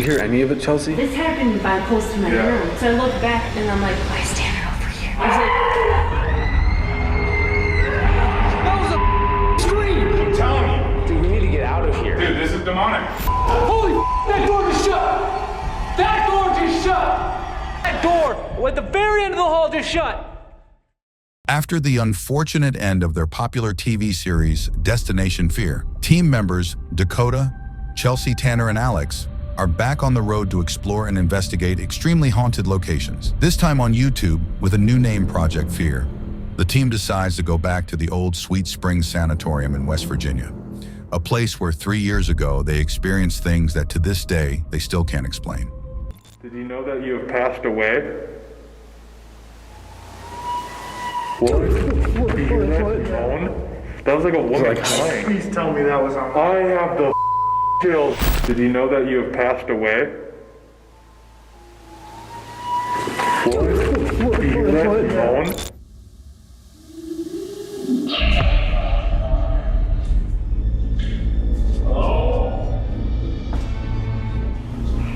hear any of it, Chelsea? This happened by close to my room. So I looked back and I'm like, why is Tanner over here? I was like, That was a scream! I'm telling you. Dude, we need to get out of here. Dude, this is demonic. Holy that door just shut! That door just shut! That door at the very end of the hall just shut! After the unfortunate end of their popular TV series, Destination Fear, team members Dakota, Chelsea, Tanner, and Alex are back on the road to explore and investigate extremely haunted locations, this time on YouTube with a new name, Project Fear. The team decides to go back to the old Sweet Springs Sanatorium in West Virginia, a place where 3 years ago they experienced things that to this day they still can't explain. Did you know that you have passed away? What? Did you hear that moan? That was like a woman crying. Please tell me that was on. I have the chills. Did you know that you have passed away? What? Did you hear that moan?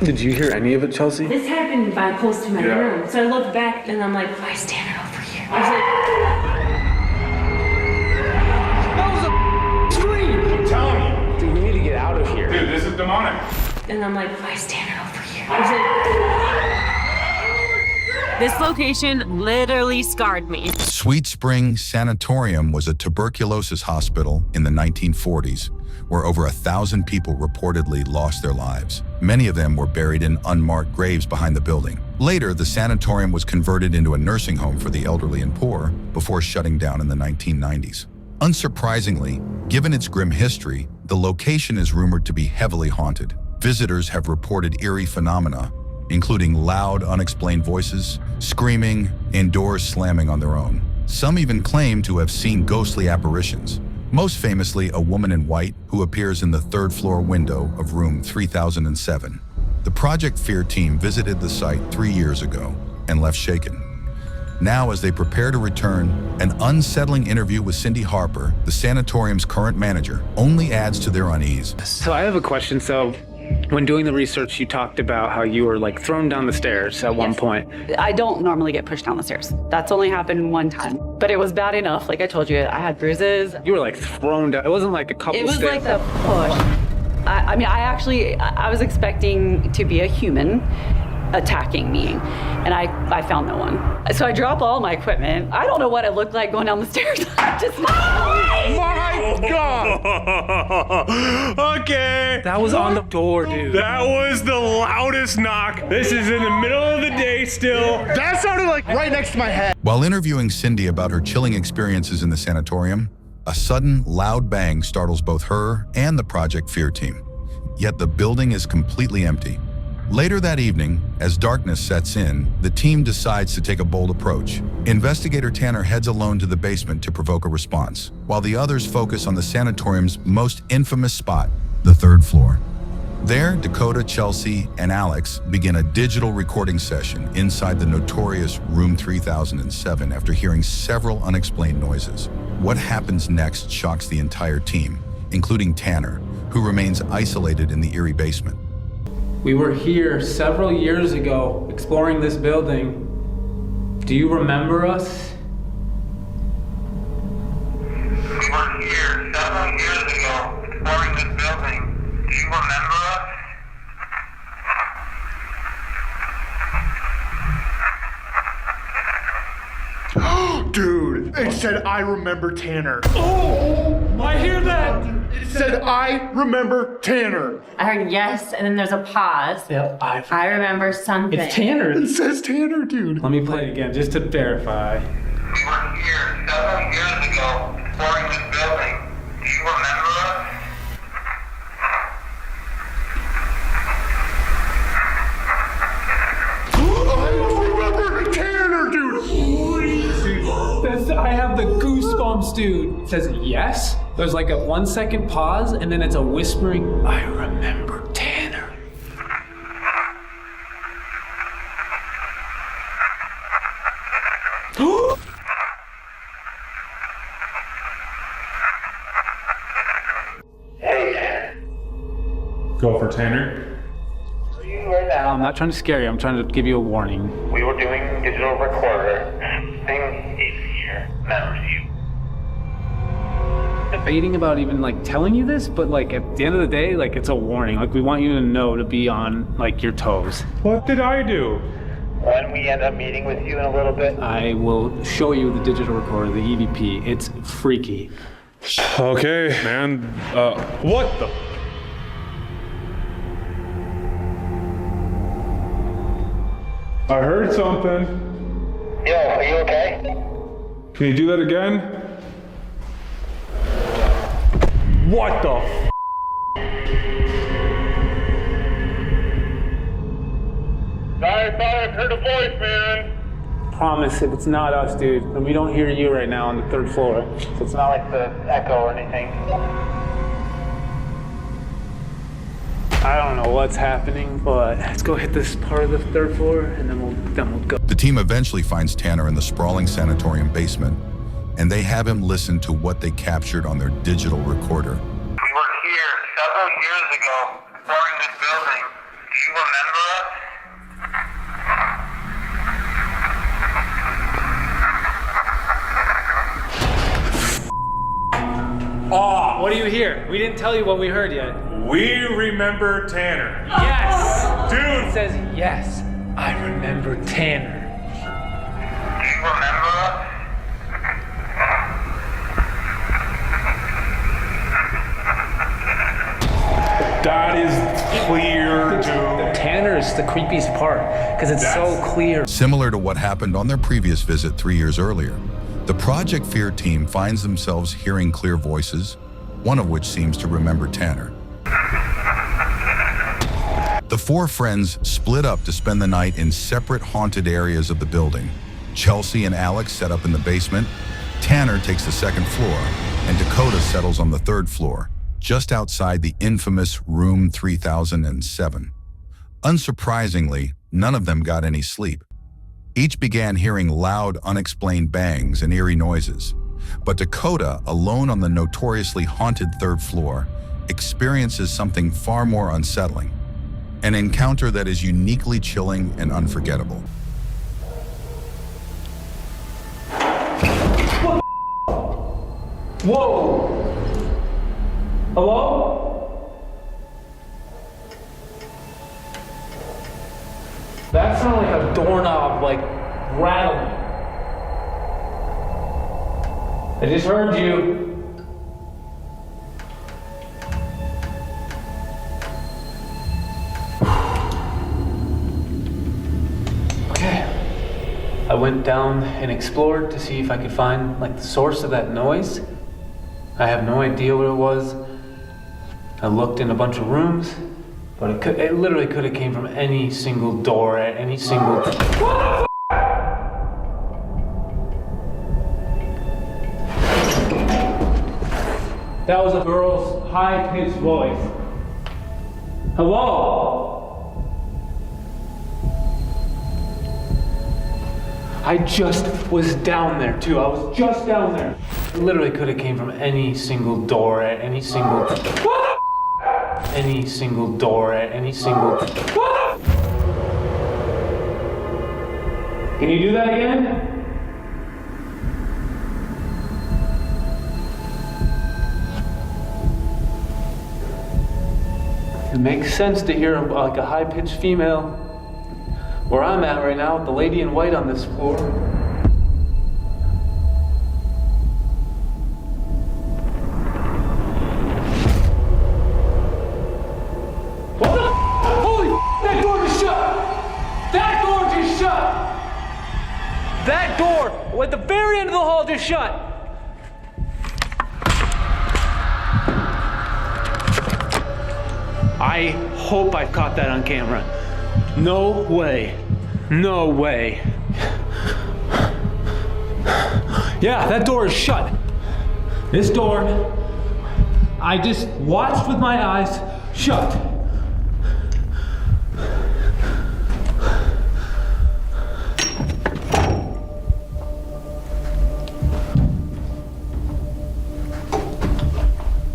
Did you hear any of it, Chelsea? this happened by close to my room. So I looked back and I'm like, why is Tanner over here? I was like, That was a scream! I'm telling you. Dude, we need to get out of here. Dude, this is demonic. and I'm like, why is Tanner over here? I was like, This location literally scarred me. Sweet Spring Sanatorium was a tuberculosis hospital in the 1940s where over 1,000 people reportedly lost their lives. Many of them were buried in unmarked graves behind the building. Later, the sanatorium was converted into a nursing home for the elderly and poor before shutting down in the 1990s. Unsurprisingly, given its grim history, the location is rumored to be heavily haunted. Visitors have reported eerie phenomena, including loud, unexplained voices, screaming, and doors slamming on their own. Some even claim to have seen ghostly apparitions, most famously a woman in white who appears in the third-floor window of room 3007. The Project Fear team visited the site 3 years ago and left shaken. Now, as they prepare to return, an unsettling interview with Cindy Harper, the sanatorium's current manager, only adds to their unease. So I have a question. So when doing the research, you talked about how you were like thrown down the stairs at one point. I don't normally get pushed down the stairs. That's only happened one time. But it was bad enough. Like I told you, I had bruises. You were like thrown down. It wasn't like a couple It was stairs. like the push. I mean, I was expecting to be a human attacking me, and I found no one. So I drop all my equipment. I don't know what it looked like going down the stairs. Just My God! Okay. That was on the door, dude. That was the loudest knock. This is in the middle of the day still. That sounded like right next to my head. While interviewing Cindy about her chilling experiences in the sanatorium, a sudden, loud bang startles both her and the Project Fear team. Yet the building is completely empty. Later that evening, as darkness sets in, the team decides to take a bold approach. Investigator Tanner heads alone to the basement to provoke a response, while the others focus on the sanatorium's most infamous spot, the third floor. There, Dakota, Chelsea, and Alex begin a digital recording session inside the notorious Room 3007 after hearing several unexplained noises. What happens next shocks the entire team, including Tanner, who remains isolated in the eerie basement. We were here several years ago exploring this building. Do you remember us? We were here several years ago exploring this building. Do you remember us? Dude, it said I remember Tanner. Oh, I hear that. It said I remember Tanner. I heard yes, and then there's a pause. Yep, I remember something. It's Tanner. It says Tanner, dude. Let me play it again just to verify. We were here several years ago exploring this building. Do you remember us? I remember Tanner, dude. I have the goosebumps, dude. It says yes. There's like a 1 second pause, and then it's a whispering, I remember Tanner. Go for Tanner. right now. I'm not trying to scare you. I'm trying to give you a warning. We were doing digital recorder. Thing is here. Remembers you. Debating about even like telling you this, but like at the end of the day, like it's a warning. Like we want you to know to be on like your toes. What did I do? When we end up meeting with you in a little bit. I will show you the digital recorder, the EVP. It's freaky. Okay, man. What the? I heard something. Yo, are you okay? Can you do that again? What the f? I thought I heard a voice, man. Promise if it's not us, dude. And we don't hear you right now on the 3rd floor. So it's not like the echo or anything. I don't know what's happening, but let's go hit this part of the 3rd floor and then we'll go. The team eventually finds Tanner in the sprawling sanatorium basement, and they have him listen to what they captured on their digital recorder. We were here several years ago, exploring this building. Do you remember us? Oh, what do you hear? We didn't tell you what we heard yet. We remember Tanner. Yes! Dude! It says, yes, I remember Tanner. Do you remember us? That is clear, dude. Tanner is the creepiest part because it's so clear. Similar to what happened on their previous visit 3 years earlier, the Project Fear team finds themselves hearing clear voices, one of which seems to remember Tanner. The 4 friends split up to spend the night in separate haunted areas of the building. Chelsea and Alex set up in the basement, Tanner takes the 2nd floor, and Dakota settles on the 3rd floor, just outside the infamous Room 3007. Unsurprisingly, none of them got any sleep. Each began hearing loud, unexplained bangs and eerie noises. But Dakota, alone on the notoriously haunted 3rd floor, experiences something far more unsettling. An encounter that is uniquely chilling and unforgettable. Whoa! Hello? That sounded like a doorknob, like, rattling. I just heard you. Okay. I went down and explored to see if I could find, like, the source of that noise. I have no idea what it was. I looked in a bunch of rooms, but it literally could have came from any single door at any single... What the That was a girl's high-pitched voice. Hello? I just was down there too. I was just down there. It literally could have came from any single door at any single... What the Any single door at any single... What the Can you do that again? It makes sense to hear like a high-pitched female. Where I'm at right now, the lady in white on this floor. What the Holy that door just shut! That door just shut! That door at the very end of the hall just shut! I hope I caught that on camera. No way. No way. Yeah, that door is shut. This door, I just watched with my eyes shut.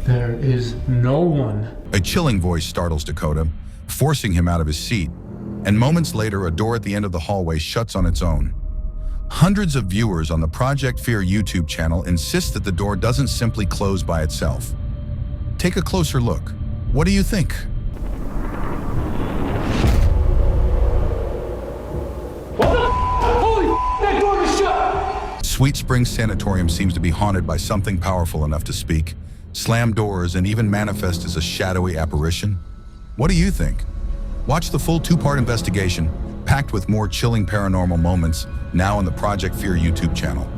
There is no one. A chilling voice startles Dakota, forcing him out of his seat And moments later, a door at the end of the hallway shuts on its own. Hundreds of viewers on the Project Fear YouTube channel insist that the door doesn't simply close by itself. Take a closer look. What do you think? That door is shut! Sweet Springs Sanatorium seems to be haunted by something powerful enough to speak, slam doors, and even manifest as a shadowy apparition. What do you think? Watch the full 2-part investigation, packed with more chilling paranormal moments, now on the Project Fear YouTube channel.